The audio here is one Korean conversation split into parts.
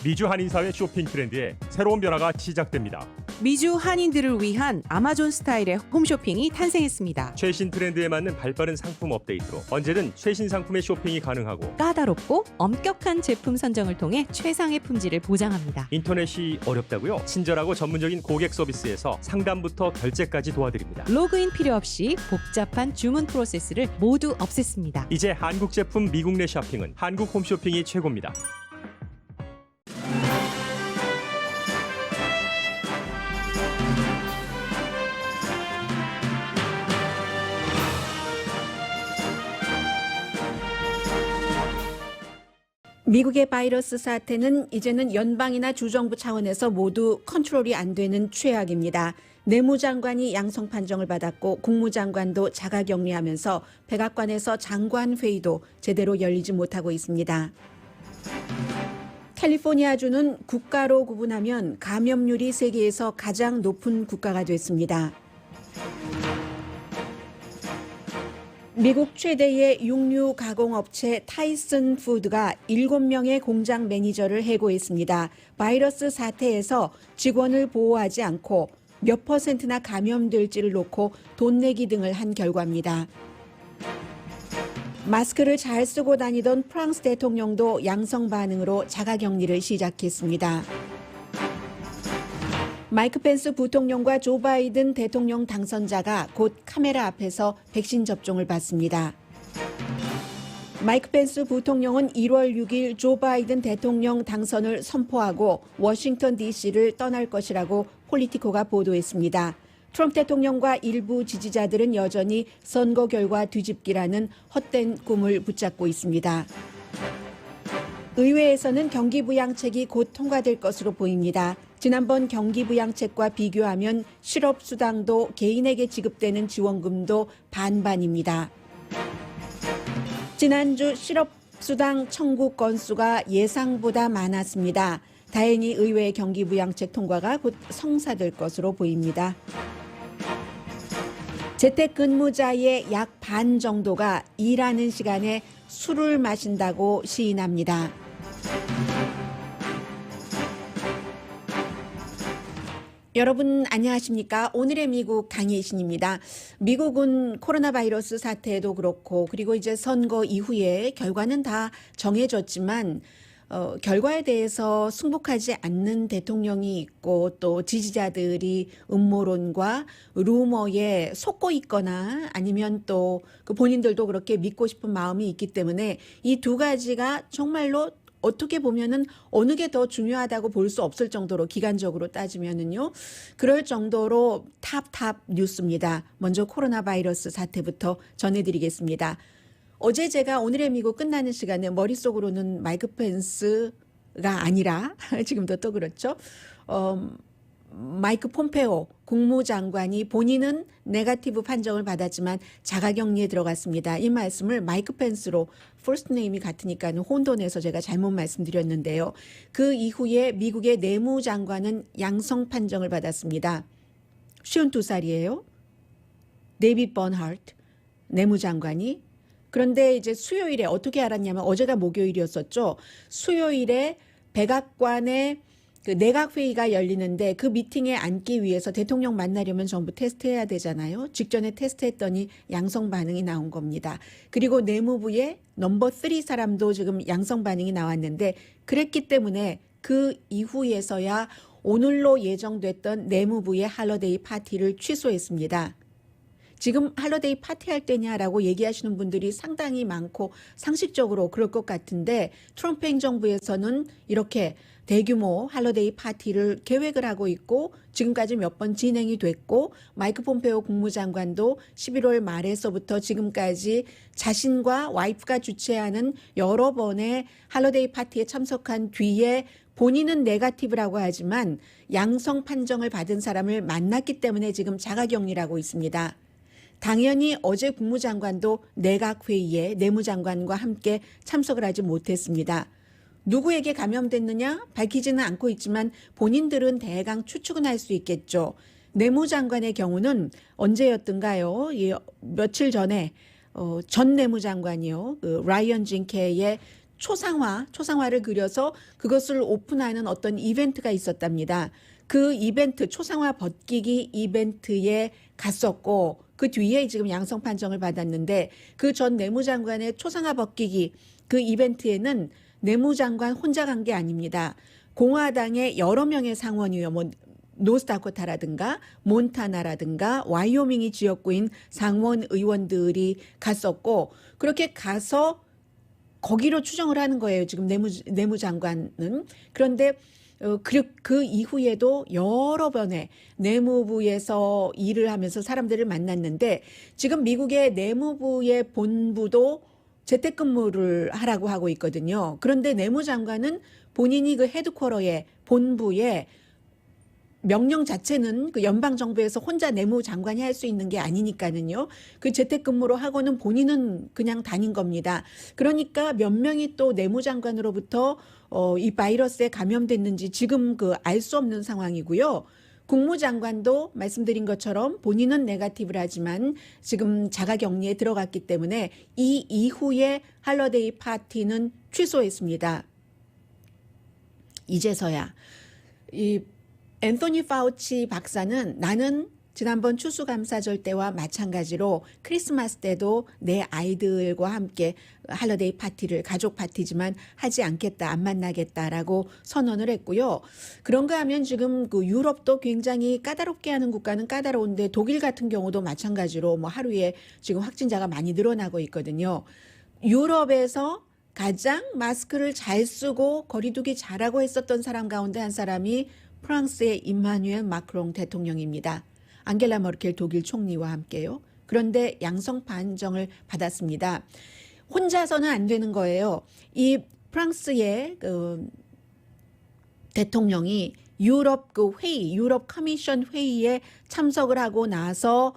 미주 한인사회 쇼핑 트렌드에 새로운 변화가 시작됩니다. 미주 한인들을 위한 아마존 스타일의 홈쇼핑이 탄생했습니다. 최신 트렌드에 맞는 발빠른 상품 업데이트로 언제든 최신 상품의 쇼핑이 가능하고 까다롭고 엄격한 제품 선정을 통해 최상의 품질을 보장합니다. 인터넷이 어렵다고요? 친절하고 전문적인 고객 서비스에서 상담부터 결제까지 도와드립니다. 로그인 필요 없이 복잡한 주문 프로세스를 모두 없앴습니다. 이제 한국 제품 미국 내 쇼핑은 한국 홈쇼핑이 최고입니다. 미국의 바이러스 사태는 이제는 연방이나 주정부 차원에서 모두 컨트롤이 안 되는 최악입니다. 내무장관이 양성 판정을 받았고 국무장관도 자가격리하면서 백악관에서 장관 회의도 제대로 열리지 못하고 있습니다. 캘리포니아주는 국가로 구분하면 감염률이 세계에서 가장 높은 국가가 됐습니다. 미국 최대의 육류 가공업체 타이슨 푸드가 7명의 공장 매니저를 해고했습니다. 바이러스 사태에서 직원을 보호하지 않고 몇 %나 감염될지를 놓고 돈 내기 등을 한 결과입니다. 마스크를 잘 쓰고 다니던 프랑스 대통령도 양성 반응으로 자가격리를 시작했습니다. 마이크 펜스 부통령과 조 바이든 대통령 당선자가 곧 카메라 앞에서 백신 접종을 받습니다. 마이크 펜스 부통령은 1월 6일 조 바이든 대통령 당선을 선포하고 워싱턴 DC를 떠날 것이라고 폴리티코가 보도했습니다. 트럼프 대통령과 일부 지지자들은 여전히 선거 결과 뒤집기라는 헛된 꿈을 붙잡고 있습니다. 의회에서는 경기부양책이 곧 통과될 것으로 보입니다. 지난번 경기부양책과 비교하면 실업수당도 개인에게 지급되는 지원금도 반반입니다. 지난주 실업수당 청구 건수가 예상보다 많았습니다. 다행히 의회 경기부양책 통과가 곧 성사될 것으로 보입니다. 재택근무자의 약 반 정도가 일하는 시간에 술을 마신다고 시인합니다. 여러분 안녕하십니까? 오늘의 미국 강예신입니다. 미국은 코로나 바이러스 사태도 그렇고 그리고 이제 선거 이후에 결과는 다 정해졌지만 결과에 대해서 승복하지 않는 대통령이 있고 또 지지자들이 음모론과 루머에 속고 있거나 아니면 또 그 본인들도 그렇게 믿고 싶은 마음이 있기 때문에 이 두 가지가 정말로 어떻게 보면은 어느 게 더 중요하다고 볼 수 없을 정도로 기간적으로 따지면은요. 그럴 정도로 탑 뉴스입니다. 먼저 코로나 바이러스 사태부터 전해드리겠습니다. 어제 제가 오늘의 미국 끝나는 시간에 머릿속으로는 마이크 펜스가 아니라 지금도 또 그렇죠. 마이크 폼페오 국무장관이 본인은 네거티브 판정을 받았지만 자가격리에 들어갔습니다. 이 말씀을 마이크 펜스로 퍼스트 네임이 같으니까는 혼돈해서 제가 잘못 말씀드렸는데요. 그 이후에 미국의 내무장관은 양성 판정을 받았습니다. 52살이에요. 데이빗 버하트 내무장관이. 그런데 이제 수요일에 어떻게 알았냐면 어제가 목요일이었었죠. 수요일에 백악관에 그 내각회의가 열리는데 그 미팅에 앉기 위해서 대통령 만나려면 전부 테스트해야 되잖아요. 직전에 테스트했더니 양성 반응이 나온 겁니다. 그리고 내무부의 넘버 3 사람도 지금 양성 반응이 나왔는데 그랬기 때문에 그 이후에서야 오늘로 예정됐던 내무부의 할러데이 파티를 취소했습니다. 지금 할러데이 파티할 때냐라고 얘기하시는 분들이 상당히 많고 상식적으로 그럴 것 같은데 트럼프 행정부에서는 이렇게 대규모 할러데이 파티를 계획을 하고 있고 지금까지 몇 번 진행이 됐고 마이크 폼페오 국무장관도 11월 말에서부터 지금까지 자신과 와이프가 주최하는 여러 번의 할러데이 파티에 참석한 뒤에 본인은 네거티브라고 하지만 양성 판정을 받은 사람을 만났기 때문에 지금 자가격리라고 있습니다. 당연히 어제 국무장관도 내각회의에 내무장관과 함께 참석을 하지 못했습니다. 누구에게 감염됐느냐 밝히지는 않고 있지만 본인들은 대강 추측은 할 수 있겠죠. 내무장관의 경우는 언제였던가요? 며칠 전에 전 내무장관이요. 그 라이언 징케의 초상화를 그려서 그것을 오픈하는 어떤 이벤트가 있었답니다. 그 이벤트, 초상화 벗기기 이벤트에 갔었고 그 뒤에 지금 양성 판정을 받았는데 그 전 내무장관의 초상화 벗기기 그 이벤트에는 내무장관 혼자 간 게 아닙니다. 공화당의 여러 명의 상원의원, 뭐 노스다코타라든가 몬타나라든가 와이오밍이 지역구인 상원 의원들이 갔었고 그렇게 가서 거기로 추정을 하는 거예요. 지금 내무장관은. 그런데 그 이후에도 여러 번의 내무부에서 일을 하면서 사람들을 만났는데 지금 미국의 내무부의 본부도 재택근무를 하라고 하고 있거든요. 그런데 내무장관은 본인이 그 헤드쿼터에 본부에 명령 자체는 그 연방정부에서 혼자 내무장관이 할 수 있는 게 아니니까는요. 그 재택근무로 하고는 본인은 그냥 다닌 겁니다. 그러니까 몇 명이 또 내무장관으로부터 이 바이러스에 감염됐는지 지금 그 알 수 없는 상황이고요. 국무장관도 말씀드린 것처럼 본인은 네거티브를 하지만 지금 자가격리에 들어갔기 때문에 이 이후에 할러데이 파티는 취소했습니다. 이제서야 이 앤토니 파우치 박사는 나는 지난번 추수감사절 때와 마찬가지로 크리스마스 때도 내 아이들과 함께 할러데이 파티를 가족 파티지만 하지 않겠다, 안 만나겠다라고 선언을 했고요. 그런가 하면 지금 그 유럽도 굉장히 까다롭게 하는 국가는 까다로운데 독일 같은 경우도 마찬가지로 뭐 하루에 지금 확진자가 많이 늘어나고 있거든요. 유럽에서 가장 마스크를 잘 쓰고 거리두기 잘하고 했었던 사람 가운데 한 사람이 프랑스의 임마누엘 마크롱 대통령입니다. 앙겔라 머켈 독일 총리와 함께요. 그런데 양성 판정을 받았습니다. 혼자서는 안 되는 거예요. 이 프랑스의 그 대통령이 유럽 그 회의, 유럽 커미션 회의에 참석을 하고 나서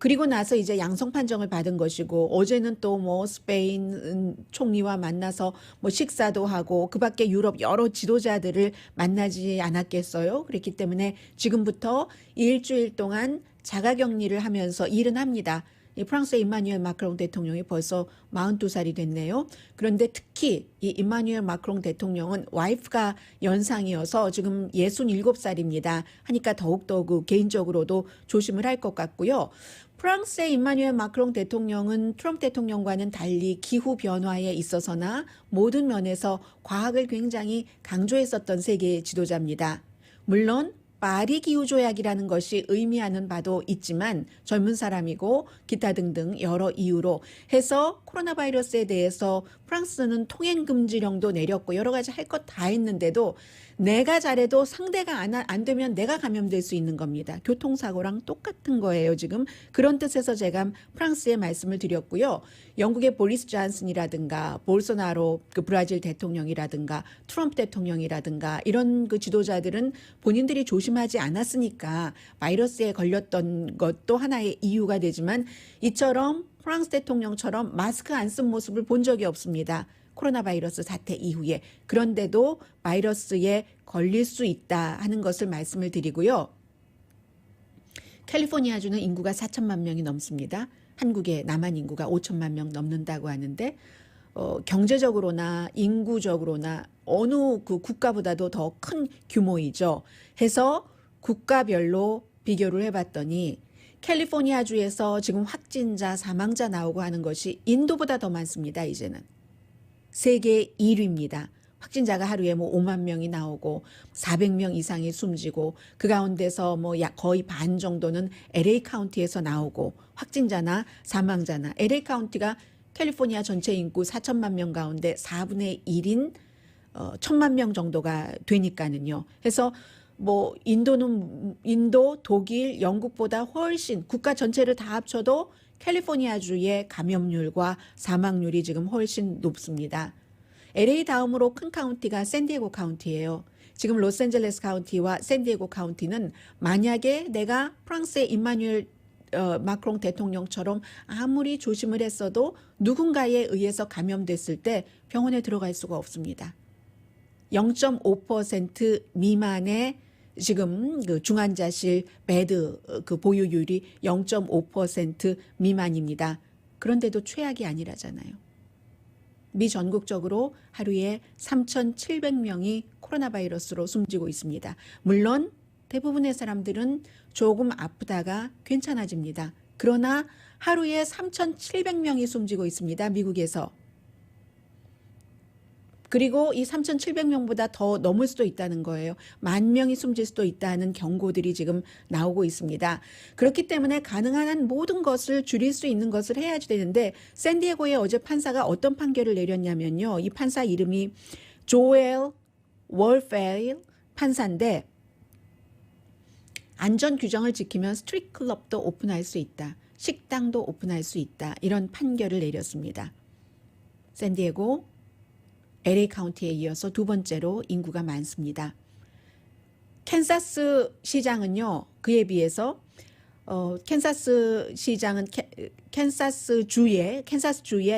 그리고 나서 이제 양성 판정을 받은 것이고 어제는 또 뭐 스페인 총리와 만나서 뭐 식사도 하고 그 밖에 유럽 여러 지도자들을 만나지 않았겠어요. 그렇기 때문에 지금부터 일주일 동안 자가격리를 하면서 일은 합니다. 이 프랑스의 임마누엘 마크롱 대통령이 벌써 42살이 됐네요. 그런데 특히 이 임마누엘 마크롱 대통령은 와이프가 연상이어서 지금 67살입니다. 하니까 더욱더 그 개인적으로도 조심을 할 것 같고요. 프랑스의 임마누엘 마크롱 대통령은 트럼프 대통령과는 달리 기후 변화에 있어서나 모든 면에서 과학을 굉장히 강조했었던 세계 지도자입니다. 물론 파리 기후조약이라는 것이 의미하는 바도 있지만 젊은 사람이고 기타 등등 여러 이유로 해서 코로나 바이러스에 대해서 프랑스는 통행금지령도 내렸고 여러 가지 할 것 다 했는데도 내가 잘해도 상대가 안 되면 내가 감염될 수 있는 겁니다. 교통사고랑 똑같은 거예요, 지금. 그런 뜻에서 제가 프랑스에 말씀을 드렸고요. 영국의 보리스 존슨이라든가 볼소나로 그 브라질 대통령이라든가 트럼프 대통령이라든가 이런 그 지도자들은 본인들이 조심하지 않았으니까 바이러스에 걸렸던 것도 하나의 이유가 되지만 이처럼 프랑스 대통령처럼 마스크 안 쓴 모습을 본 적이 없습니다. 코로나 바이러스 사태 이후에. 그런데도 바이러스에 걸릴 수 있다 하는 것을 말씀을 드리고요. 캘리포니아주는 인구가 4천만 명이 넘습니다. 한국의 남한 인구가 5천만 명 넘는다고 하는데 경제적으로나 인구적으로나 어느 그 국가보다도 더 큰 규모이죠. 해서 국가별로 비교를 해봤더니 캘리포니아주에서 지금 확진자, 사망자 나오고 하는 것이 인도보다 더 많습니다. 이제는. 세계 1위입니다. 확진자가 하루에 뭐 5만 명이 나오고 400명 이상이 숨지고 그 가운데서 뭐 거의 반 정도는 LA 카운티에서 나오고 확진자나 사망자나 LA 카운티가 캘리포니아 전체 인구 4천만 명 가운데 4분의 1인 1,000만 명 정도가 되니까는요. 해서 뭐 인도, 독일, 영국보다 훨씬 국가 전체를 다 합쳐도 캘리포니아주의 감염률과 사망률이 지금 훨씬 높습니다. LA 다음으로 큰 카운티가 샌디에고 카운티예요. 지금 로스앤젤레스 카운티와 샌디에고 카운티는 만약에 내가 프랑스의 임마누엘 마크롱 대통령처럼 아무리 조심을 했어도 누군가에 의해서 감염됐을 때 병원에 들어갈 수가 없습니다. 0.5% 미만의 지금 그 중환자실 베드 그 보유율이 0.5% 미만입니다. 그런데도 최악이 아니라잖아요. 미 전국적으로 하루에 3,700명이 코로나 바이러스로 숨지고 있습니다. 물론 대부분의 사람들은 조금 아프다가 괜찮아집니다. 그러나 하루에 3,700명이 숨지고 있습니다. 미국에서. 그리고 이 3,700명보다 더 넘을 수도 있다는 거예요. 10,000명이 숨질 수도 있다는 경고들이 지금 나오고 있습니다. 그렇기 때문에 가능한 한 모든 것을 줄일 수 있는 것을 해야지 되는데 샌디에고의 어제 판사가 어떤 판결을 내렸냐면요. 이 판사 이름이 조엘 월페일 판사인데 안전 규정을 지키면 스트릿 클럽도 오픈할 수 있다. 식당도 오픈할 수 있다. 이런 판결을 내렸습니다. 샌디에고 LA 카운티에 이어서 두 번째로 인구가 많습니다. 캔사스 시장은요. 그에 비해서 캔사스 시장은 캔사스 주의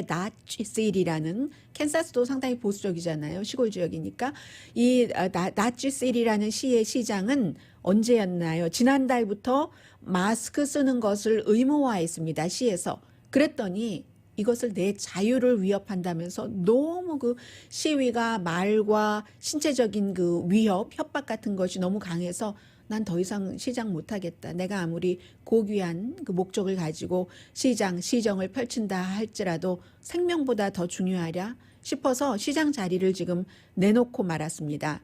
나치시티라는 캔사스도 상당히 보수적이잖아요. 시골 지역이니까 이 나치시티라는 시의 시장은 언제였나요? 지난달부터 마스크 쓰는 것을 의무화했습니다. 시에서. 그랬더니 이것을 내 자유를 위협한다면서 너무 그 시위가 말과 신체적인 그 위협, 협박 같은 것이 너무 강해서 난 더 이상 시장 못하겠다. 내가 아무리 고귀한 그 목적을 가지고 시정을 펼친다 할지라도 생명보다 더 중요하랴 싶어서 시장 자리를 지금 내놓고 말았습니다.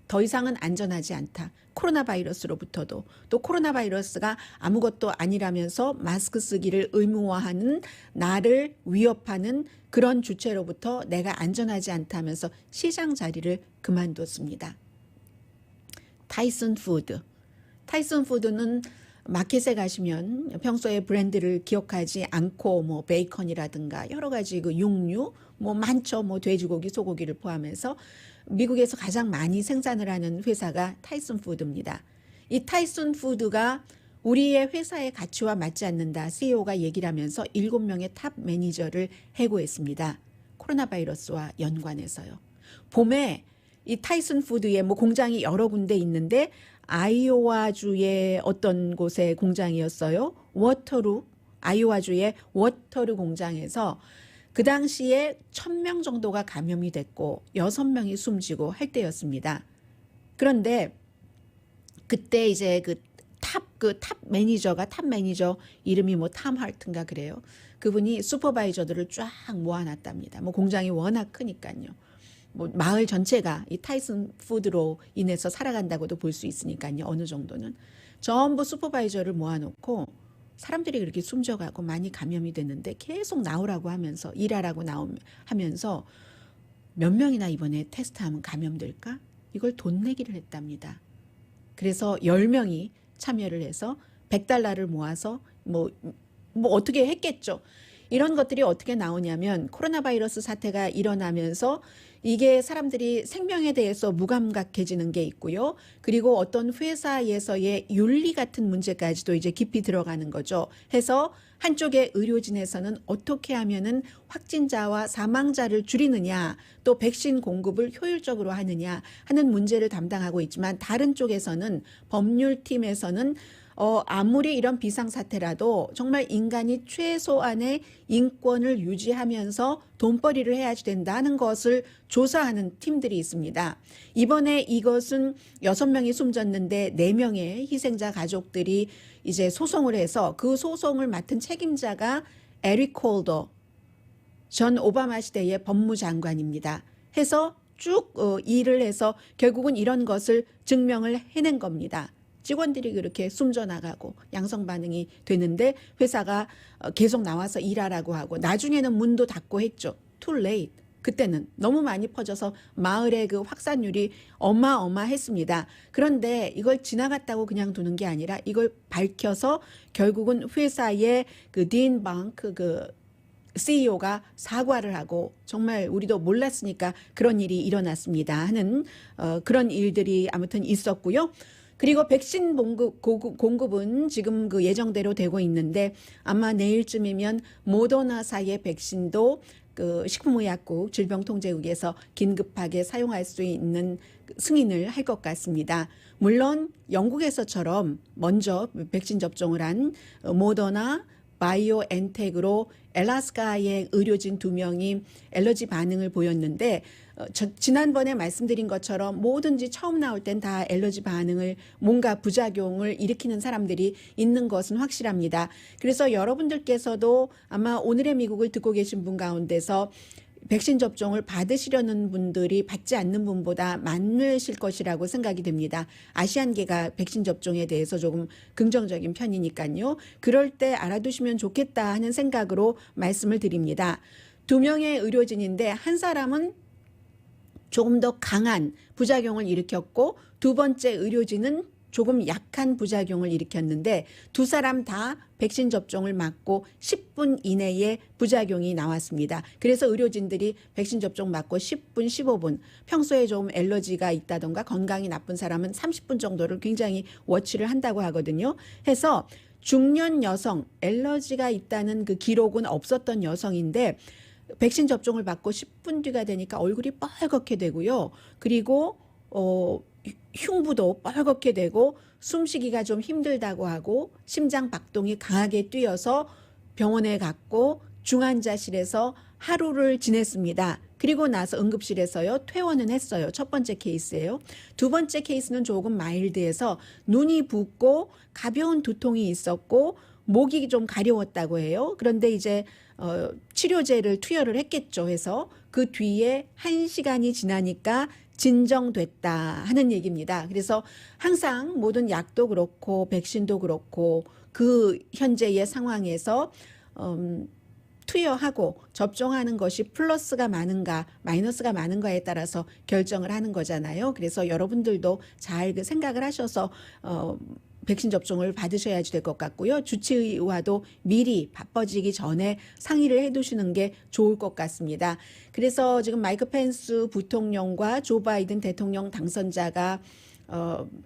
더 이상은 안전하지 않다. 코로나 바이러스로부터도 또 코로나 바이러스가 아무것도 아니라면서 마스크 쓰기를 의무화하는 나를 위협하는 그런 주체로부터 내가 안전하지 않다면서 시장 자리를 그만뒀습니다. 타이슨 푸드는 마켓에 가시면 평소에 브랜드를 기억하지 않고 뭐 베이컨이라든가 여러 가지 그 육류 뭐 많죠. 뭐 돼지고기, 소고기를 포함해서 미국에서 가장 많이 생산을 하는 회사가 타이슨 푸드입니다. 이 타이슨 푸드가 우리의 회사의 가치와 맞지 않는다. CEO가 얘기를 하면서 7명의 탑 매니저를 해고했습니다. 코로나 바이러스와 연관해서요. 봄에 이 타이슨 푸드의 뭐 공장이 여러 군데 있는데 아이오와주의 어떤 곳의 공장이었어요. 아이오와주의 워터루 공장에서 그 당시에 1,000명 정도가 감염이 됐고 6명이 숨지고 할 때였습니다. 그런데 그때 이제 탑 매니저 이름이 뭐 탐 하트인가 그래요. 그분이 슈퍼바이저들을 쫙 모아놨답니다. 뭐 공장이 워낙 크니까요. 뭐 마을 전체가 이 타이슨 푸드로 인해서 살아간다고도 볼 수 있으니까요. 어느 정도는 전부 슈퍼바이저를 모아놓고 사람들이 그렇게 숨져가고 많이 감염이 됐는데 계속 나오라고 하면서 일하라고 하면서 몇 명이나 이번에 테스트하면 감염될까? 이걸 돈 내기를 했답니다. 그래서 10명이 참여를 해서 $100를 모아서 뭐 어떻게 했겠죠. 이런 것들이 어떻게 나오냐면 코로나 바이러스 사태가 일어나면서 이게 사람들이 생명에 대해서 무감각해지는 게 있고요. 그리고 어떤 회사에서의 윤리 같은 문제까지도 이제 깊이 들어가는 거죠. 해서 한쪽의 의료진에서는 어떻게 하면은 확진자와 사망자를 줄이느냐, 또 백신 공급을 효율적으로 하느냐 하는 문제를 담당하고 있지만 다른 쪽에서는 법률팀에서는 아무리 이런 비상사태라도 정말 인간이 최소한의 인권을 유지하면서 돈벌이를 해야지 된다는 것을 조사하는 팀들이 있습니다. 이번에 이것은 6명이 숨졌는데 4명의 희생자 가족들이 이제 소송을 해서 그 소송을 맡은 책임자가 에릭 콜더 전 오바마 시대의 법무장관입니다. 해서 쭉 일을 해서 결국은 이런 것을 증명을 해낸 겁니다. 직원들이 그렇게 숨져 나가고 양성 반응이 되는데 회사가 계속 나와서 일하라고 하고 나중에는 문도 닫고 했죠. Too late. 그때는 너무 많이 퍼져서 마을의 그 확산율이 어마어마했습니다. 그런데 이걸 지나갔다고 그냥 두는 게 아니라 이걸 밝혀서 결국은 회사의 그 딘 방크 그 CEO가 사과를 하고 정말 우리도 몰랐으니까 그런 일이 일어났습니다 하는 그런 일들이 아무튼 있었고요. 그리고 백신 공급은 지금 그 예정대로 되고 있는데 아마 내일쯤이면 모더나사의 백신도 그 식품의약국 질병통제국에서 긴급하게 사용할 수 있는 승인을 할 것 같습니다. 물론 영국에서처럼 먼저 백신 접종을 한 모더나 바이오엔텍으로 엘라스카의 의료진 2명이 엘러지 반응을 보였는데 지난번에 말씀드린 것처럼 뭐든지 처음 나올 땐 다 엘러지 반응을 뭔가 부작용을 일으키는 사람들이 있는 것은 확실합니다. 그래서 여러분들께서도 아마 오늘의 미국을 듣고 계신 분 가운데서 백신 접종을 받으시려는 분들이 받지 않는 분보다 많으실 것이라고 생각이 됩니다. 아시안계가 백신 접종에 대해서 조금 긍정적인 편이니까요. 그럴 때 알아두시면 좋겠다 하는 생각으로 말씀을 드립니다. 2명의 의료진인데 한 사람은 조금 더 강한 부작용을 일으켰고 두 번째 의료진은 조금 약한 부작용을 일으켰는데 두 사람 다 백신 접종을 맞고 10분 이내에 부작용이 나왔습니다. 그래서 의료진들이 백신 접종 맞고 10분, 15분 평소에 좀 엘러지가 있다던가 건강이 나쁜 사람은 30분 정도를 굉장히 워치를 한다고 하거든요. 해서 중년 여성, 엘러지가 있다는 그 기록은 없었던 여성인데 백신 접종을 받고 10분 뒤가 되니까 얼굴이 빨갛게 되고요. 그리고 흉부도 빨갛게 되고 숨쉬기가 좀 힘들다고 하고 심장 박동이 강하게 뛰어서 병원에 갔고 중환자실에서 하루를 지냈습니다. 그리고 나서 응급실에서요 퇴원은 했어요. 첫 번째 케이스예요. 두 번째 케이스는 조금 마일드해서 눈이 붓고 가벼운 두통이 있었고 목이 좀 가려웠다고 해요. 그런데 이제 치료제를 투여를 했겠죠. 해서 그 뒤에 1시간이 지나니까 진정됐다 하는 얘기입니다. 그래서 항상 모든 약도 그렇고 백신도 그렇고 그 현재의 상황에서 투여하고 접종하는 것이 플러스가 많은가 마이너스가 많은가에 따라서 결정을 하는 거잖아요. 그래서 여러분들도 잘 그 생각을 하셔서 백신 접종을 받으셔야지 될 것 같고요. 주치의와도 미리 바빠지기 전에 상의를 해두시는 게 좋을 것 같습니다. 그래서 지금 마이크 펜스 부통령과 조 바이든 대통령 당선자가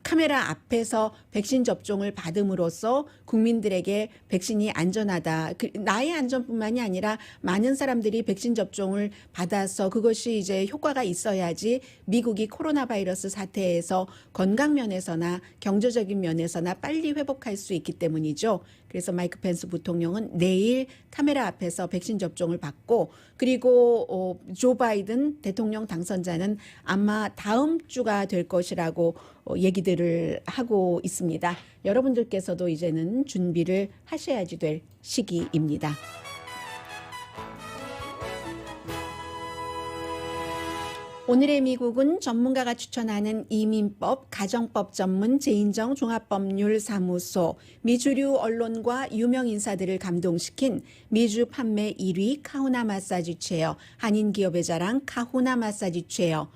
카메라 앞에서 백신 접종을 받음으로써 국민들에게 백신이 안전하다. 나의 안전뿐만이 아니라 많은 사람들이 백신 접종을 받아서 그것이 이제 효과가 있어야지 미국이 코로나 바이러스 사태에서 건강 면에서나 경제적인 면에서나 빨리 회복할 수 있기 때문이죠. 그래서 마이크 펜스 부통령은 내일 카메라 앞에서 백신 접종을 받고 그리고 조 바이든 대통령 당선자는 아마 다음 주가 될 것이라고 얘기들을 하고 있습니다. 여러분들께서도 이제는 준비를 하셔야지 될 시기입니다. 오늘의 미국은 전문가가 추천하는 이민법, 가정법 전문 제인정 종합법률사무소, 미주류 언론과 유명 인사들을 감동시킨 미주 판매 1위 카후나 마사지 체어, 한인 기업의 자랑 카후나 마사지 체어,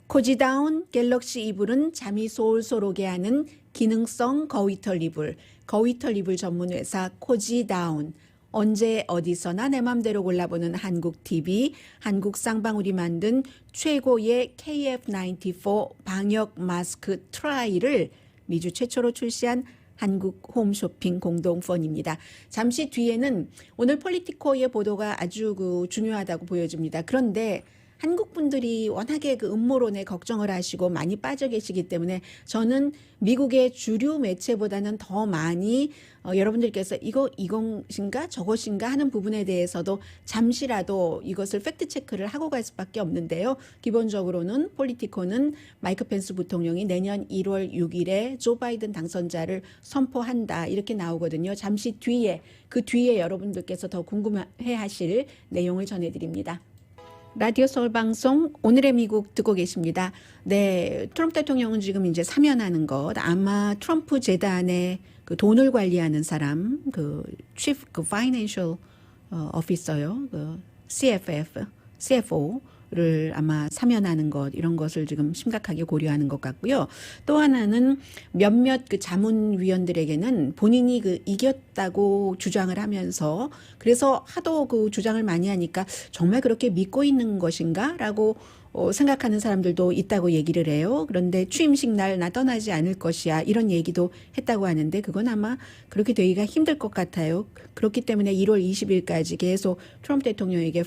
코지다운 갤럭시 이불은 잠이 솔솔 오게 하는 기능성 거위털 이불, 거위털 이불 전문 회사 코지다운, 언제 어디서나 내 맘대로 골라보는 한국 TV, 한국 쌍방울이 만든 최고의 KF94 방역 마스크 트라이를 미주 최초로 출시한 한국 홈쇼핑 공동펀입니다. 잠시 뒤에는 오늘 폴리티코의 보도가 아주 중요하다고 보여집니다. 그런데 한국 분들이 워낙에 그 음모론에 걱정을 하시고 많이 빠져 계시기 때문에 저는 미국의 주류 매체보다는 더 많이 여러분들께서 이것인가 저것인가 하는 부분에 대해서도 잠시라도 이것을 팩트 체크를 하고 갈 수밖에 없는데요. 기본적으로는 폴리티코는 마이크 펜스 부통령이 내년 1월 6일에 조 바이든 당선자를 선포한다 이렇게 나오거든요. 잠시 뒤에 그 뒤에 여러분들께서 더 궁금해 하실 내용을 전해드립니다. 라디오 서울 방송 오늘의 미국 듣고 계십니다. 네, 트럼프 대통령은 지금 이제 사면하는 것 아마 트럼프 재단의 그 돈을 관리하는 사람 그 Chief Financial Officer요, 그 CFO를 아마 사면하는 것 이런 것을 지금 심각하게 고려하는 것 같고요. 또 하나는 몇몇 그 자문위원들에게는 본인이 그 이겼다고 주장을 하면서 그래서 하도 그 주장을 많이 하니까 정말 그렇게 믿고 있는 것인가라고 생각하는 사람들도 있다고 얘기를 해요. 그런데 취임식 날 나 떠나지 않을 것이야 이런 얘기도 했다고 하는데 그건 아마 그렇게 되기가 힘들 것 같아요. 그렇기 때문에 1월 20일까지 계속 트럼프 대통령에게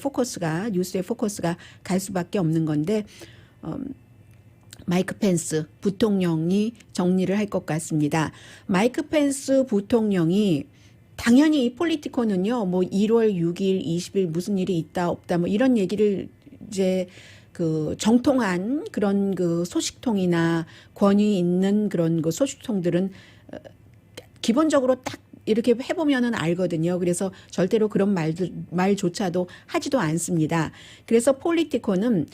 뉴스의 포커스가 갈 수밖에 없는 건데 마이크 펜스 부통령이 정리를 할 것 같습니다. 마이크 펜스 부통령이 당연히 이 폴리티코는요, 뭐 1월 6일, 20일 무슨 일이 있다 없다 뭐 이런 얘기를 이제 그 정통한 그런 그 소식통이나 권위 있는 그런 그 소식통들은 기본적으로 딱 이렇게 해보면은 알거든요. 그래서 절대로 그런 말조차도 하지도 않습니다. 그래서 폴리티코는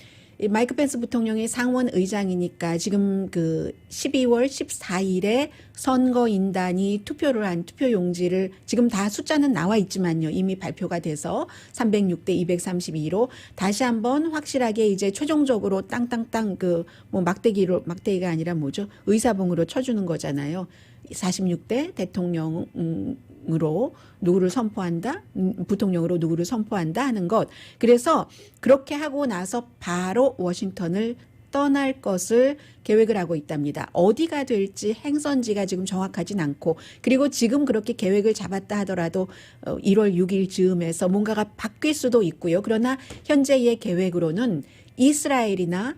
마이크 펜스 부통령이 상원 의장이니까 지금 그 12월 14일에 선거인단이 투표를 한 투표용지를 지금 다 숫자는 나와 있지만요. 이미 발표가 돼서 306대 232로 다시 한번 확실하게 이제 최종적으로 땅땅땅 그 뭐 막대기가 아니라 뭐죠? 의사봉으로 쳐주는 거잖아요. 46대 대통령으로 누구를 선포한다? 부통령으로 누구를 선포한다 하는 것. 그래서 그렇게 하고 나서 바로 워싱턴을 떠날 것을 계획을 하고 있답니다. 어디가 될지 행선지가 지금 정확하진 않고 그리고 지금 그렇게 계획을 잡았다 하더라도 1월 6일 즈음에서 뭔가가 바뀔 수도 있고요. 그러나 현재의 계획으로는 이스라엘이나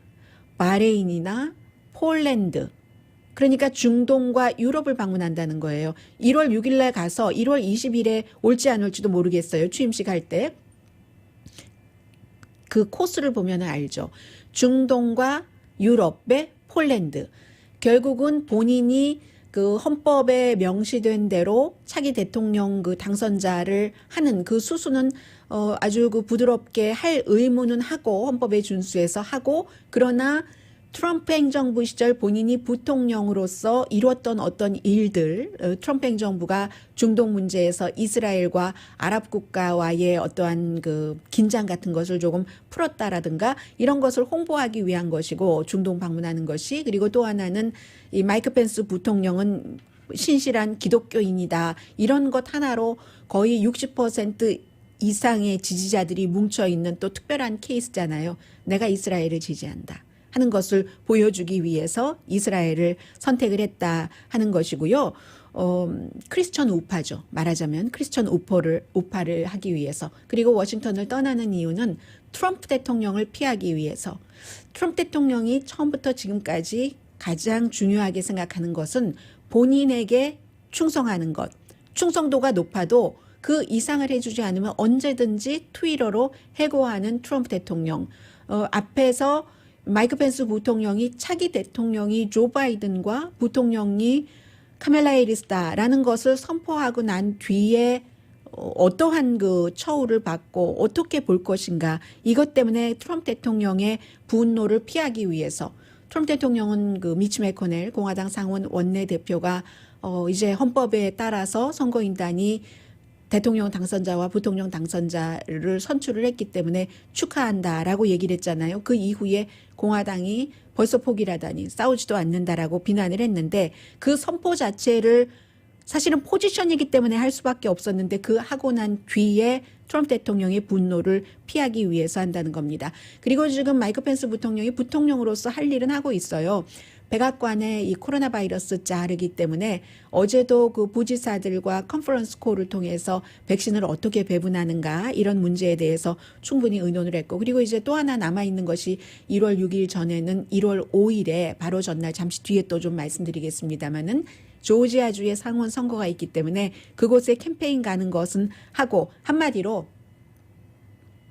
바레인이나 폴란드 그러니까 중동과 유럽을 방문한다는 거예요. 1월 6일 날 가서 1월 20일에 올지 안 올지도 모르겠어요. 취임식 할 때. 그 코스를 보면 알죠. 중동과 유럽의 폴란드. 결국은 본인이 그 헌법에 명시된 대로 차기 대통령 그 당선자를 하는 그 수순은 아주 그 부드럽게 할 의무는 하고 헌법에 준수해서 하고 그러나 트럼프 행정부 시절 본인이 부통령으로서 이뤘던 어떤 일들, 트럼프 행정부가 중동 문제에서 이스라엘과 아랍 국가와의 어떠한 그 긴장 같은 것을 조금 풀었다라든가 이런 것을 홍보하기 위한 것이고 중동 방문하는 것이 그리고 또 하나는 이 마이크 펜스 부통령은 신실한 기독교인이다. 이런 것 하나로 거의 60% 이상의 지지자들이 뭉쳐 있는 또 특별한 케이스잖아요. 내가 이스라엘을 지지한다. 하는 것을 보여주기 위해서 이스라엘을 선택을 했다 하는 것이고요. 크리스천 우파죠. 말하자면 크리스천 우파를 하기 위해서. 그리고 워싱턴을 떠나는 이유는 트럼프 대통령을 피하기 위해서. 트럼프 대통령이 처음부터 지금까지 가장 중요하게 생각하는 것은 본인에게 충성하는 것. 충성도가 높아도 그 이상을 해주지 않으면 언제든지 트위터로 해고하는 트럼프 대통령. 앞에서 마이크 펜스 부통령이 차기 대통령이 조 바이든과 부통령이 카멜라 해리스다라는 것을 선포하고 난 뒤에 어떠한 그 처우를 받고 어떻게 볼 것인가 이것 때문에 트럼프 대통령의 분노를 피하기 위해서 트럼프 대통령은 그 미치 매코넬 공화당 상원 원내대표가 이제 헌법에 따라서 선거인단이 대통령 당선자와 부통령 당선자를 선출을 했기 때문에 축하한다라고 얘기를 했잖아요. 그 이후에 공화당이 벌써 포기를 하다니 싸우지도 않는다라고 비난을 했는데 그 선포 자체를 사실은 포지션이기 때문에 할 수밖에 없었는데 그 하고 난 뒤에 트럼프 대통령의 분노를 피하기 위해서 한다는 겁니다. 그리고 지금 마이크 펜스 부통령이 부통령으로서 할 일은 하고 있어요. 백악관의 이 코로나 바이러스 자르기 때문에 어제도 그 부지사들과 컨퍼런스 콜을 통해서 백신을 어떻게 배분하는가 이런 문제에 대해서 충분히 의논을 했고 그리고 이제 또 하나 남아있는 것이 1월 6일 전에는 1월 5일에 바로 전날 잠시 뒤에 또 좀 말씀드리겠습니다마는 조지아주의 상원 선거가 있기 때문에 그곳에 캠페인 가는 것은 하고 한마디로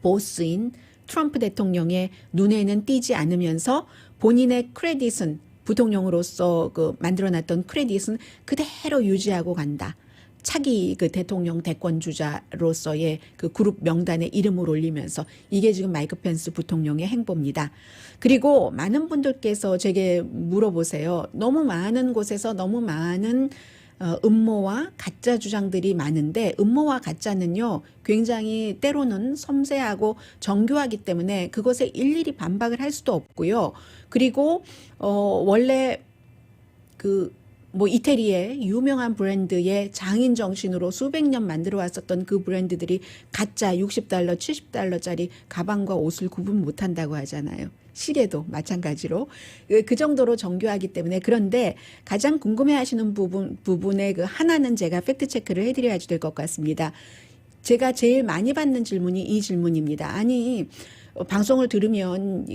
보스인 트럼프 대통령의 눈에는 띄지 않으면서 본인의 크레딧은 부통령으로서 그 만들어놨던 크레딧은 그대로 유지하고 간다. 차기 그 대통령 대권 주자로서의 그 그룹 명단에 이름을 올리면서 이게 지금 마이크 펜스 부통령의 행보입니다. 그리고 많은 분들께서 제게 물어보세요. 너무 많은 곳에서 너무 많은 음모와 가짜 주장들이 많은데 음모와 가짜는요 굉장히 때로는 섬세하고 정교하기 때문에 그것에 일일이 반박을 할 수도 없고요. 그리고 원래 그 뭐 이태리의 유명한 브랜드의 장인 정신으로 수백 년 만들어 왔었던 그 브랜드들이 가짜 $60, $70짜리 가방과 옷을 구분 못한다고 하잖아요. 시계도 마찬가지로 그 정도로 정교하기 때문에 그런데 가장 궁금해하시는 부분의 그 하나는 제가 팩트 체크를 해드려야 될 것 같습니다. 제가 제일 많이 받는 질문이 이 질문입니다. 아니 방송을 들으면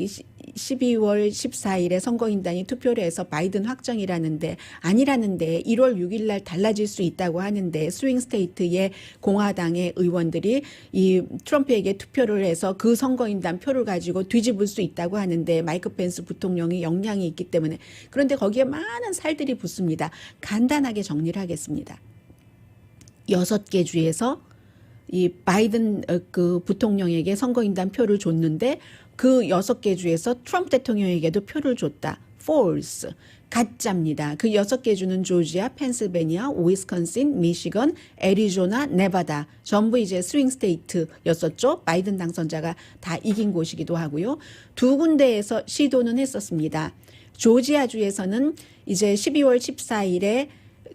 12월 14일에 선거인단이 투표를 해서 바이든 확정이라는데 아니라는데 1월 6일 날 달라질 수 있다고 하는데 스윙 스테이트의 공화당의 의원들이 이 트럼프에게 투표를 해서 그 선거인단 표를 가지고 뒤집을 수 있다고 하는데 마이크 펜스 부통령이 역량이 있기 때문에 그런데 거기에 많은 살들이 붙습니다. 간단하게 정리를 하겠습니다. 6개 주에서 이 바이든 그 부통령에게 선거인단 표를 줬는데 그 6개 주에서 트럼프 대통령에게도 표를 줬다. false. 가짜입니다. 그 6개 주는 조지아, 펜실베니아, 위스콘신, 미시건, 애리조나, 네바다. 전부 이제 스윙 스테이트였었죠. 바이든 당선자가 다 이긴 곳이기도 하고요. 2군데에서 시도는 했었습니다. 조지아주에서는 이제 12월 14일에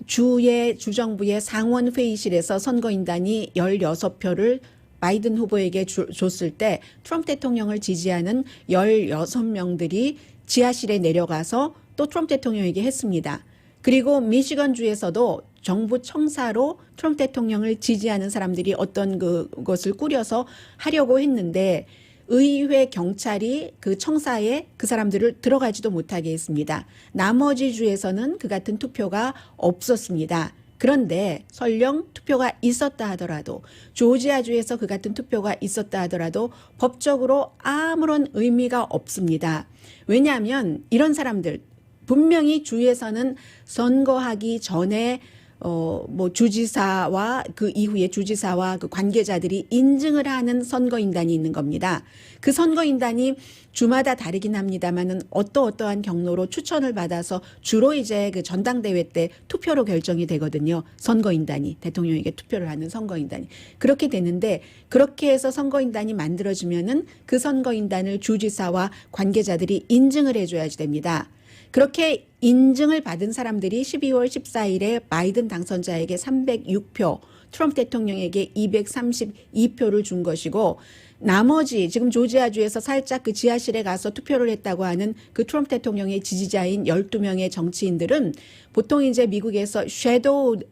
주정부의 상원회의실에서 선거인단이 16표를 바이든 후보에게 줬을 때 트럼프 대통령을 지지하는 16명들이 지하실에 내려가서 또 트럼프 대통령에게 했습니다. 그리고 미시건주에서도 정부 청사로 트럼프 대통령을 지지하는 사람들이 어떤 그것을 꾸려서 하려고 했는데 의회 경찰이 그 청사에 그 사람들을 들어가지도 못하게 했습니다. 나머지 주에서는 그 같은 투표가 없었습니다. 그런데 설령 투표가 있었다 하더라도 조지아주에서 그 같은 투표가 있었다 하더라도 법적으로 아무런 의미가 없습니다. 왜냐하면 이런 사람들 분명히 주에서는 선거하기 전에 뭐 주지사와 그 이후에 주지사와 그 관계자들이 인증을 하는 선거인단이 있는 겁니다. 그 선거인단이 주마다 다르긴 합니다만은 어떠한 경로로 추천을 받아서 주로 이제 그 전당대회 때 투표로 결정이 되거든요. 선거인단이 대통령에게 투표를 하는 선거인단이 그렇게 되는데 그렇게 해서 선거인단이 만들어지면은 그 선거인단을 주지사와 관계자들이 인증을 해줘야지 됩니다. 그렇게 인증을 받은 사람들이 12월 14일에 바이든 당선자에게 306표, 트럼프 대통령에게 232표를 준 것이고 나머지 지금 조지아주에서 살짝 그 지하실에 가서 투표를 했다고 하는 그 트럼프 대통령의 지지자인 12명의 정치인들은 보통 이제 미국에서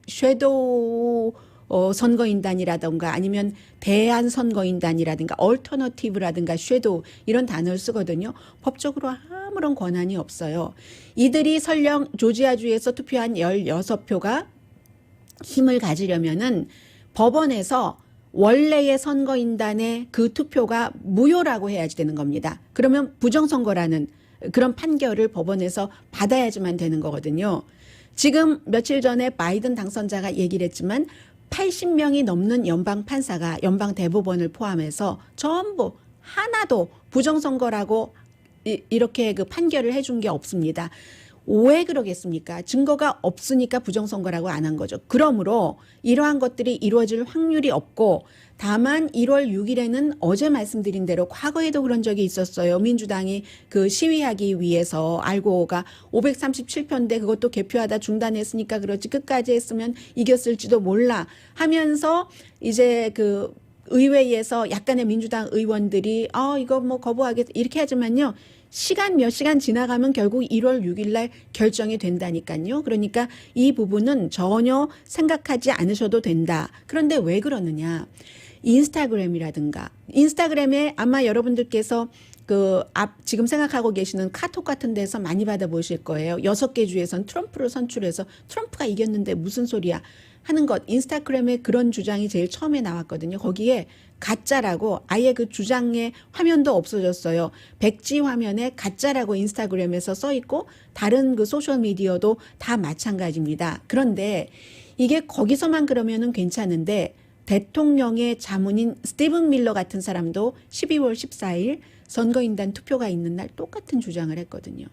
섀도우 선거인단이라든가 아니면 대안 선거인단이라든가 얼터너티브라든가 섀도우 이런 단어를 쓰거든요. 법적으로 아무런 권한이 없어요. 이들이 설령 조지아주에서 투표한 16표가 힘을 가지려면은 법원에서 원래의 선거인단의 그 투표가 무효라고 해야지 되는 겁니다. 그러면 부정선거라는 그런 판결을 법원에서 받아야지만 되는 거거든요. 지금 며칠 전에 바이든 당선자가 얘기를 했지만 80명이 넘는 연방 판사가 연방 대법원을 포함해서 전부 하나도 부정선거라고 이렇게 그 판결을 해준 게 없습니다. 왜 그러겠습니까? 증거가 없으니까 부정선거라고 안 한 거죠. 그러므로 이러한 것들이 이루어질 확률이 없고 다만 1월 6일에는 어제 말씀드린 대로 과거에도 그런 적이 있었어요. 민주당이 그 시위하기 위해서 알고가 537표인데 그것도 개표하다 중단했으니까 그렇지 끝까지 했으면 이겼을지도 몰라 하면서 이제 그 의회에서 약간의 민주당 의원들이 이거 뭐 거부하겠다 이렇게 하지만요. 몇 시간 지나가면 결국 1월 6일 날 결정이 된다니까요. 그러니까 이 부분은 전혀 생각하지 않으셔도 된다. 그런데 왜 그러느냐. 인스타그램이라든가 인스타그램에 아마 여러분들께서 지금 생각하고 계시는 카톡 같은 데서 많이 받아보실 거예요. 6개 주에선 트럼프를 선출해서 트럼프가 이겼는데 무슨 소리야 하는 것. 인스타그램에 그런 주장이 제일 처음에 나왔거든요. 거기에 가짜라고 아예 그 주장의 화면도 없어졌어요. 백지 화면에 가짜라고 인스타그램에서 써 있고 다른 그 소셜미디어도 다 마찬가지입니다. 그런데 이게 거기서만 그러면은 괜찮은데 대통령의 자문인 스티븐 밀러 같은 사람도 12월 14일 선거인단 투표가 있는 날 똑같은 주장을 했거든요.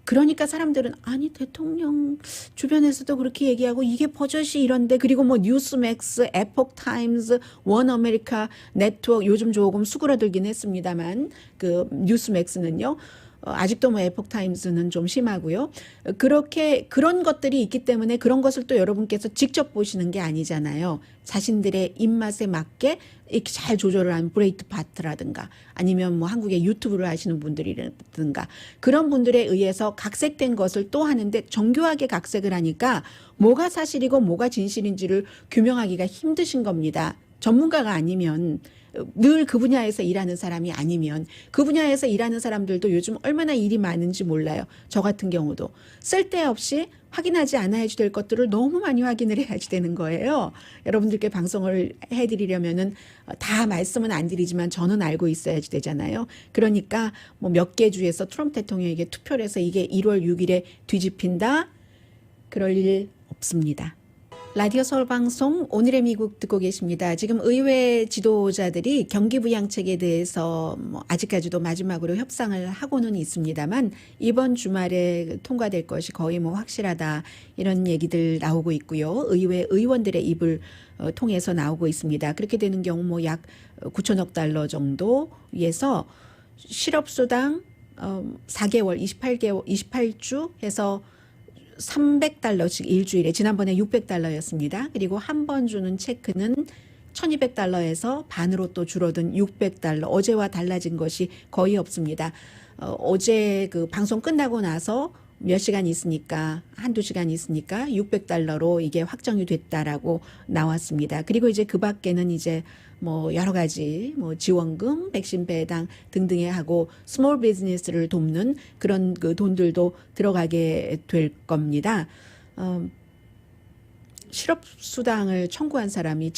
그러니까 사람들은 아니 대통령 주변에서도 그렇게 얘기하고 이게 버젓이 이런데 그리고 뭐 뉴스맥스, 에폭타임즈, 원아메리카 네트워크 요즘 조금 수그러들긴 했습니다만 그 뉴스맥스는요. 아직도 뭐 에폭타임즈는 좀 심하고요. 그렇게 그런 것들이 있기 때문에 그런 것을 또 여러분께서 직접 보시는 게 아니잖아요. 자신들의 입맛에 맞게 이렇게 잘 조절을 한 브레이트바트라든가 아니면 뭐 한국의 유튜브를 하시는 분들이라든가 그런 분들에 의해서 각색된 것을 또 하는데 정교하게 각색을 하니까 뭐가 사실이고 뭐가 진실인지를 규명하기가 힘드신 겁니다. 전문가가 아니면 늘 그 분야에서 일하는 사람이 아니면 그 분야에서 일하는 사람들도 요즘 얼마나 일이 많은지 몰라요. 저 같은 경우도 쓸데없이 확인하지 않아야지 될 것들을 너무 많이 확인을 해야지 되는 거예요. 여러분들께 방송을 해드리려면은 다 말씀은 안 드리지만 저는 알고 있어야지 되잖아요. 그러니까 뭐 몇 개 주에서 트럼프 대통령에게 투표를 해서 이게 1월 6일에 뒤집힌다? 그럴 일 없습니다. 라디오 서울 방송 오늘의 미국 듣고 계십니다. 지금 의회 지도자들이 경기 부양책에 대해서 아직까지도 마지막으로 협상을 하고는 있습니다만 이번 주말에 통과될 것이 거의 확실하다 이런 얘기들 나오고 있고요. 의회 의원들의 입을 통해서 나오고 있습니다. 그렇게 되는 경우 약 9천억 달러 정도에서 실업수당 4개월 28주 해서 300달러씩 일주일에 지난번에 600달러였습니다. 그리고 한 번 주는 체크는 1200달러에서 반으로 또 줄어든 600달러. 어제와 달라진 것이 거의 없습니다. 어제 그 방송 끝나고 나서 몇 시간 있으니까 한두 시간 있으니까 600달러로 이게 확정이 됐다라고 나왔습니다. 그리고 이제 그 밖에는 이제 여러 가지 지원금, 백신 배당 등등에 하고 스몰 비즈니스를 돕는 그런 그 돈들도 들어가게 될 겁니다. 실업수당을 청구한 사람이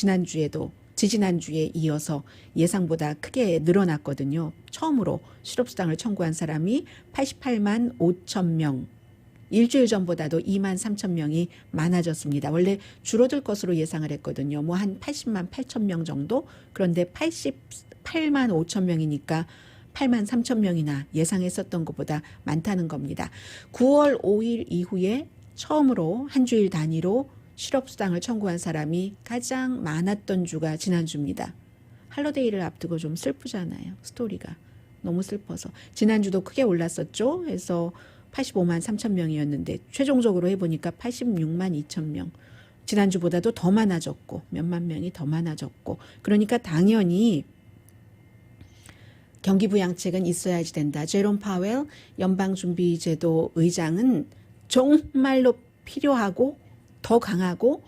지지난주에 이어서 예상보다 크게 늘어났거든요. 처음으로 실업수당을 청구한 사람이 88만 5천 명. 일주일 전보다도 2만 3천 명이 많아졌습니다. 원래 줄어들 것으로 예상을 했거든요. 한 80만 8천 명 정도? 그런데 88만 5천 명이니까 8만 3천 명이나 예상했었던 것보다 많다는 겁니다. 9월 5일 이후에 처음으로 한 주일 단위로 실업수당을 청구한 사람이 가장 많았던 주가 지난주입니다. 할로데이를 앞두고 좀 슬프잖아요. 스토리가. 너무 슬퍼서. 지난주도 크게 올랐었죠. 그래서 85만 3천 명이었는데 최종적으로 해보니까 86만 2천 명. 지난주보다도 더 많아졌고 몇만 명이 더 많아졌고 그러니까 당연히 경기부양책은 있어야지 된다. 제롬 파웰 연방준비제도 의장은 정말로 필요하고 더 강하고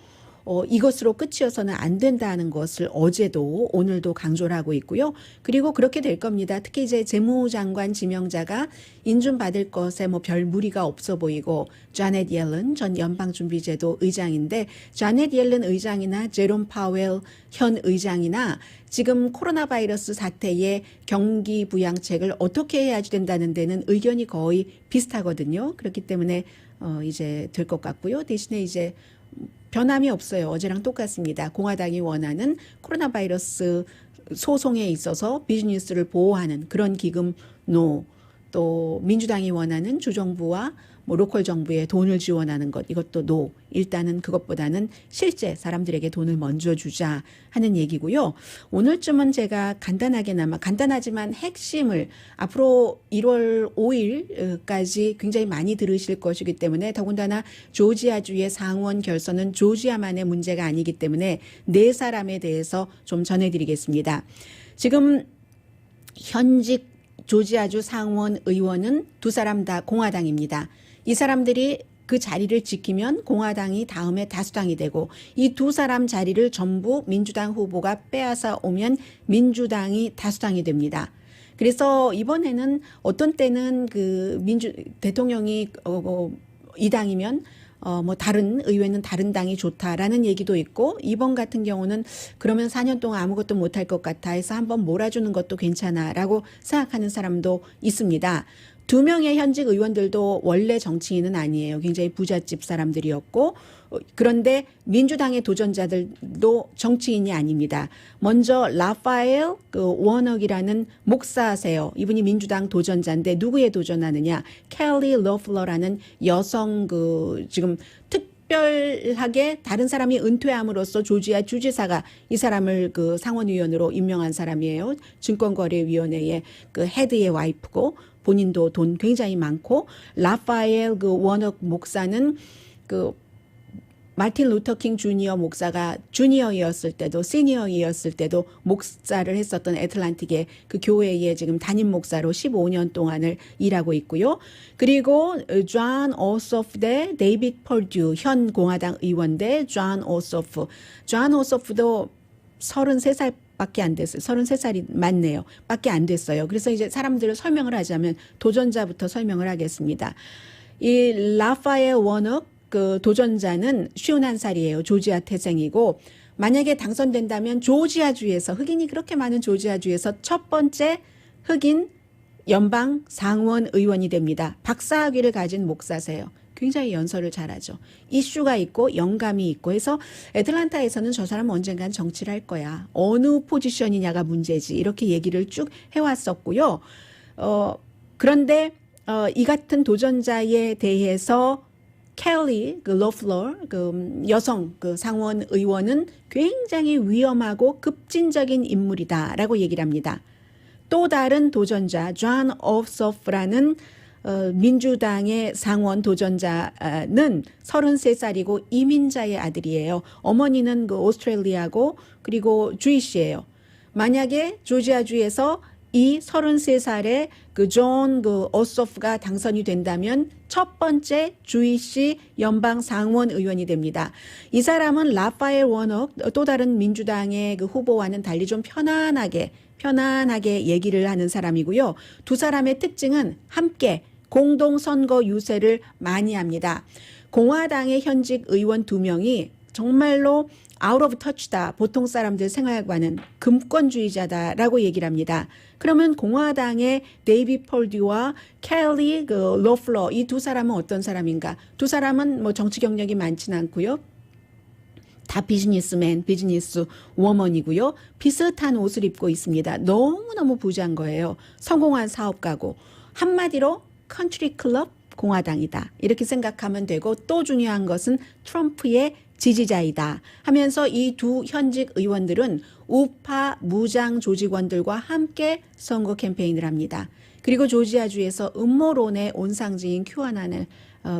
이것으로 끝이어서는 안 된다는 것을 어제도 오늘도 강조를 하고 있고요. 그리고 그렇게 될 겁니다. 특히 이제 재무장관 지명자가 인준받을 것에 별 무리가 없어 보이고 자넷 옐런 전 연방준비제도 의장인데 자넷 옐런 의장이나 제롬 파웰 현 의장이나 지금 코로나 바이러스 사태의 경기 부양책을 어떻게 해야지 된다는 데는 의견이 거의 비슷하거든요. 그렇기 때문에 이제 될 것 같고요. 대신에 이제 변함이 없어요. 어제랑 똑같습니다. 공화당이 원하는 코로나 바이러스 소송에 있어서 비즈니스를 보호하는 그런 기금 노, 또 민주당이 원하는 주정부와 로컬 정부에 돈을 지원하는 것 이것도 노. 일단은 그것보다는 실제 사람들에게 돈을 먼저 주자 하는 얘기고요. 오늘쯤은 제가 간단하지만 핵심을 앞으로 1월 5일까지 굉장히 많이 들으실 것이기 때문에 더군다나 조지아주의 상원 결선은 조지아만의 문제가 아니기 때문에 네 사람에 대해서 좀 전해드리겠습니다. 지금 현직 조지아주 상원 의원은 두 사람 다 공화당입니다. 이 사람들이 그 자리를 지키면 공화당이 다음에 다수당이 되고 이 두 사람 자리를 전부 민주당 후보가 빼앗아 오면 민주당이 다수당이 됩니다. 그래서 이번에는 어떤 때는 그 대통령이 이 당이면 다른 의회는 다른 당이 좋다라는 얘기도 있고 이번 같은 경우는 그러면 4년 동안 아무것도 못할 것 같아 해서 한번 몰아주는 것도 괜찮아라고 생각하는 사람도 있습니다. 두 명의 현직 의원들도 원래 정치인은 아니에요. 굉장히 부잣집 사람들이었고 그런데 민주당의 도전자들도 정치인이 아닙니다. 먼저 라파엘 워넉이라는 목사세요. 이분이 민주당 도전자인데 누구에 도전하느냐? 켈리 러플러라는 여성 지금 특별하게 다른 사람이 은퇴함으로써 조지아 주지사가 이 사람을 상원의원으로 임명한 사람이에요. 증권거래위원회의 헤드의 와이프고 본인도 돈 굉장히 많고 라파엘 워넉 목사는 마틴 루터킹 주니어 목사가 주니어이었을 때도 시니어이었을 때도 목사를 했었던 애틀란틱의 교회의 지금 담임 목사로 15년 동안을 일하고 있고요. 그리고 존 오소프 대 데이빗 펄듀 현 공화당 의원 대 존 오소프. 존 오소프도 33살 밖에 안 됐어요. 33살이 맞네요. 밖에 안 됐어요. 그래서 이제 사람들을 설명을 하자면 도전자부터 설명을 하겠습니다. 이 라파엘 워녹 그 도전자는 51살이에요. 조지아 태생이고 만약에 당선된다면 조지아주에서 흑인이 그렇게 많은 조지아주에서 첫 번째 흑인 연방 상원 의원이 됩니다. 박사학위를 가진 목사세요. 굉장히 연설을 잘하죠. 이슈가 있고 영감이 있고 해서 애틀란타에서는 저 사람은 언젠간 정치를 할 거야. 어느 포지션이냐가 문제지. 이렇게 얘기를 쭉 해왔었고요. 그런데 이 같은 도전자에 대해서 켈리 그 로플러 그 여성 그 상원 의원은 굉장히 위험하고 급진적인 인물이다라고 얘기를 합니다. 또 다른 도전자 존 오소프라는 민주당의 상원 도전자는 33살이고 이민자의 아들이에요. 어머니는 그 오스트레일리아고 그리고 주이시예요. 만약에 조지아주에서 이 33살의 그 존 그 오소프가 당선이 된다면 첫 번째 주이시 연방 상원 의원이 됩니다. 이 사람은 라파엘 워녹 또 다른 민주당의 그 후보와는 달리 좀 편안하게 얘기를 하는 사람이고요. 두 사람의 특징은 함께 공동 선거 유세를 많이 합니다. 공화당의 현직 의원 2명이 정말로 아웃 오브 터치다. 보통 사람들 생각과는 금권주의자다라고 얘기를 합니다. 그러면 공화당의 데이비 폴듀와 켈리 그 로플러 이 두 사람은 어떤 사람인가? 두 사람은 뭐 정치 경력이 많지는 않고요. 다 비즈니스맨, 비즈니스 워먼이고요. 비슷한 옷을 입고 있습니다. 너무너무 부자인 거예요. 성공한 사업가고 한마디로 컨트리 클럽 공화당이다. 이렇게 생각하면 되고 또 중요한 것은 트럼프의 지지자이다 하면서 이 두 현직 의원들은 우파 무장 조직원들과 함께 선거 캠페인을 합니다. 그리고 조지아주에서 음모론의 온상지인 QAnon을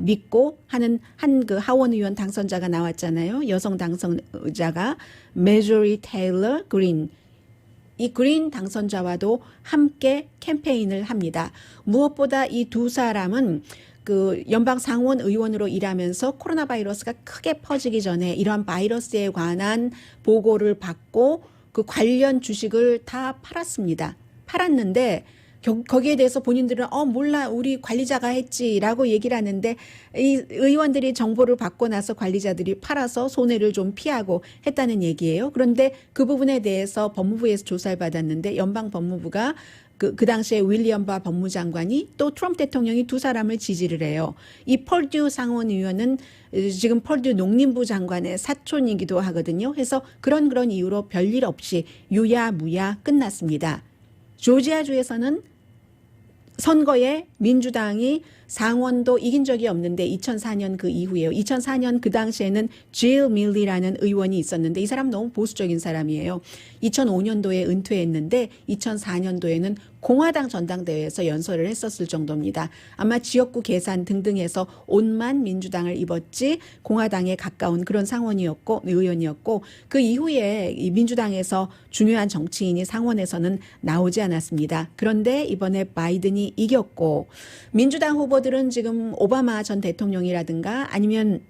믿고 하는 한 그 하원 의원 당선자가 나왔잖아요. 여성 당선자가 메조리 테일러 그린. 이 그린 당선자와도 함께 캠페인을 합니다. 무엇보다 이 두 사람은 그 연방 상원 의원으로 일하면서 코로나 바이러스가 크게 퍼지기 전에 이러한 바이러스에 관한 보고를 받고 그 관련 주식을 다 팔았습니다. 팔았는데 거기에 대해서 본인들은 몰라 우리 관리자가 했지라고 얘기를 하는데 이 의원들이 정보를 받고 나서 관리자들이 팔아서 손해를 좀 피하고 했다는 얘기예요. 그런데 그 부분에 대해서 법무부에서 조사를 받았는데 연방 법무부가 그 당시에 윌리엄 바 법무장관이 또 트럼프 대통령이 두 사람을 지지를 해요. 이 펄듀 상원 의원은 지금 펄듀 농림부 장관의 사촌이기도 하거든요. 해서 그런 이유로 별일 없이 유야무야 끝났습니다. 조지아주에서는 선거에 민주당이 상원도 이긴 적이 없는데 2004년 그 이후에요. 2004년 그 당시에는 질 밀리라는 의원이 있었는데 이 사람 너무 보수적인 사람이에요. 2005년도에 은퇴했는데 2004년도에는 공화당 전당대회에서 연설을 했었을 정도입니다. 아마 지역구 계산 등등해서 온만 민주당을 입었지 공화당에 가까운 그런 상원이었고 의원이었고 그 이후에 이 민주당에서 중요한 정치인이 상원에서는 나오지 않았습니다. 그런데 이번에 바이든이 이겼고 민주당 후보들은 지금 오바마 전 대통령이라든가 아니면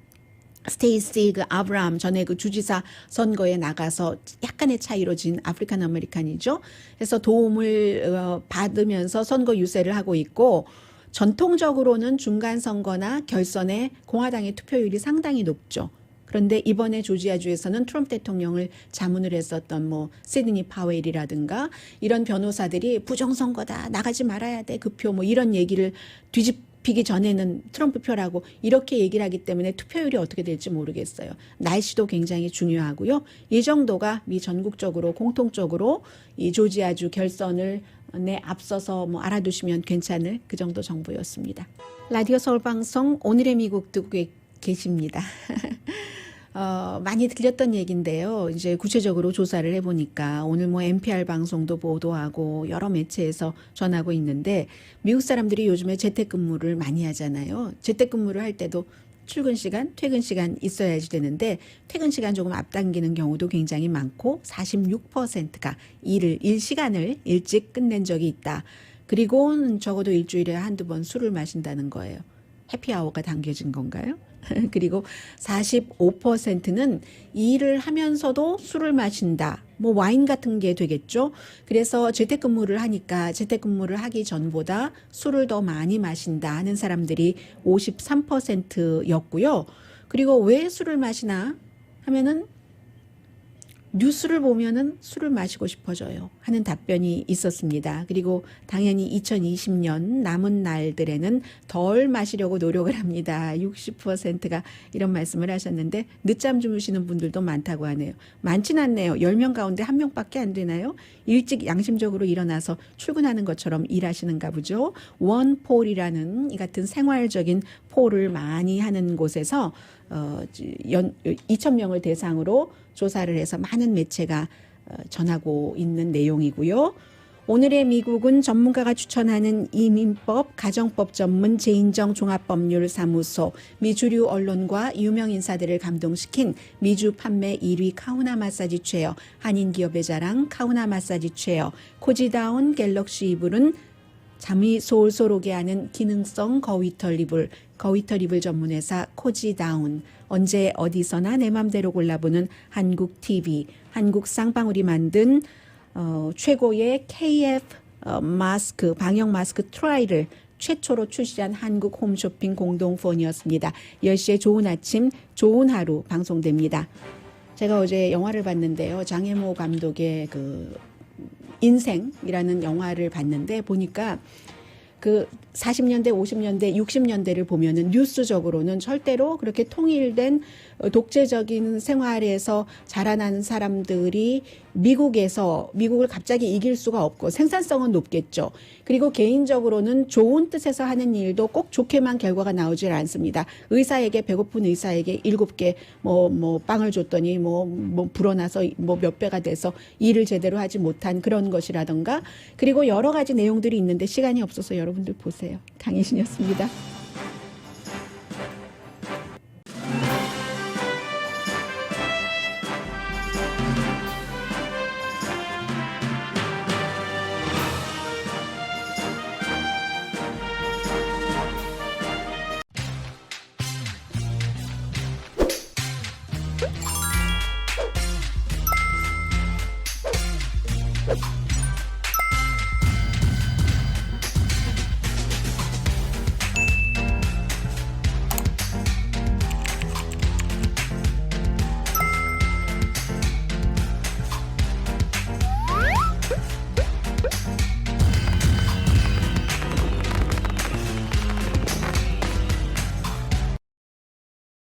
스테이시 그 아브라함 전에 그 주지사 선거에 나가서 약간의 차이로 진 아프리칸 아메리칸이죠. 그래서 도움을 받으면서 선거 유세를 하고 있고 전통적으로는 중간 선거나 결선에 공화당의 투표율이 상당히 높죠. 그런데 이번에 조지아주에서는 트럼프 대통령을 자문을 했었던 뭐 시드니 파웰이라든가 이런 변호사들이 부정선거다 나가지 말아야 돼 그 표 뭐 이런 얘기를 뒤집히기 전에는 트럼프 표라고 이렇게 얘기를 하기 때문에 투표율이 어떻게 될지 모르겠어요. 날씨도 굉장히 중요하고요. 이 정도가 미 전국적으로 공통적으로 이 조지아주 결선을 앞서서 뭐 알아두시면 괜찮을 그 정도 정보였습니다. 라디오 서울 방송 오늘의 미국 듣고 계십니다. 많이 들렸던 얘기인데요. 이제 구체적으로 조사를 해보니까 오늘 뭐 NPR 방송도 보도하고 여러 매체에서 전하고 있는데 미국 사람들이 요즘에 재택근무를 많이 하잖아요. 재택근무를 할 때도 출근 시간, 퇴근 시간 있어야지 되는데 퇴근 시간 조금 앞당기는 경우도 굉장히 많고 46%가 일 시간을 일찍 끝낸 적이 있다. 그리고 적어도 일주일에 한두 번 술을 마신다는 거예요. 해피아워가 당겨진 건가요? 그리고 45%는 일을 하면서도 술을 마신다. 뭐 와인 같은 게 되겠죠. 그래서 재택근무를 하니까 재택근무를 하기 전보다 술을 더 많이 마신다 하는 사람들이 53%였고요. 그리고 왜 술을 마시나 하면은 뉴스를 보면은 술을 마시고 싶어져요 하는 답변이 있었습니다. 그리고 당연히 2020년 남은 날들에는 덜 마시려고 노력을 합니다. 60%가 이런 말씀을 하셨는데 늦잠 주무시는 분들도 많다고 하네요. 많진 않네요. 10명 가운데 1명밖에 안 되나요? 일찍 양심적으로 일어나서 출근하는 것처럼 일하시는가 보죠. 원폴이라는 이 같은 생활적인 폴을 많이 하는 곳에서 2,000명을 대상으로 조사를 해서 많은 매체가 전하고 있는 내용이고요. 오늘의 미국은 전문가가 추천하는 이민법, 가정법 전문 제인정 종합법률사무소, 미주류 언론과 유명 인사들을 감동시킨 미주 판매 1위 카우나 마사지 체어, 한인 기업의 자랑 카우나 마사지 체어, 코지다운 갤럭시 이불은 잠이 솔솔 오게 하는 기능성 거위털 이불, 거위털 이불 전문회사 코지다운, 언제 어디서나 내 맘대로 골라보는 한국 TV, 한국 쌍방울이 만든 최고의 KF 마스크, 방역 마스크 트라이를 최초로 출시한 한국 홈쇼핑 공동폰이었습니다. 10시에 좋은 아침, 좋은 하루 방송됩니다. 제가 어제 영화를 봤는데요. 장혜모 감독의 그 인생이라는 영화를 봤는데 보니까 그 40년대, 50년대, 60년대를 보면은 뉴스적으로는 절대로 그렇게 통일된 독재적인 생활에서 자라나는 사람들이 미국을 갑자기 이길 수가 없고 생산성은 높겠죠. 그리고 개인적으로는 좋은 뜻에서 하는 일도 꼭 좋게만 결과가 나오질 않습니다. 의사에게 배고픈 의사에게 7개 빵을 줬더니 불어나서 몇 배가 돼서 일을 제대로 하지 못한 그런 것이라던가 그리고 여러 가지 내용들이 있는데 시간이 없어서 여러분들 보세요. 강희신이었습니다. you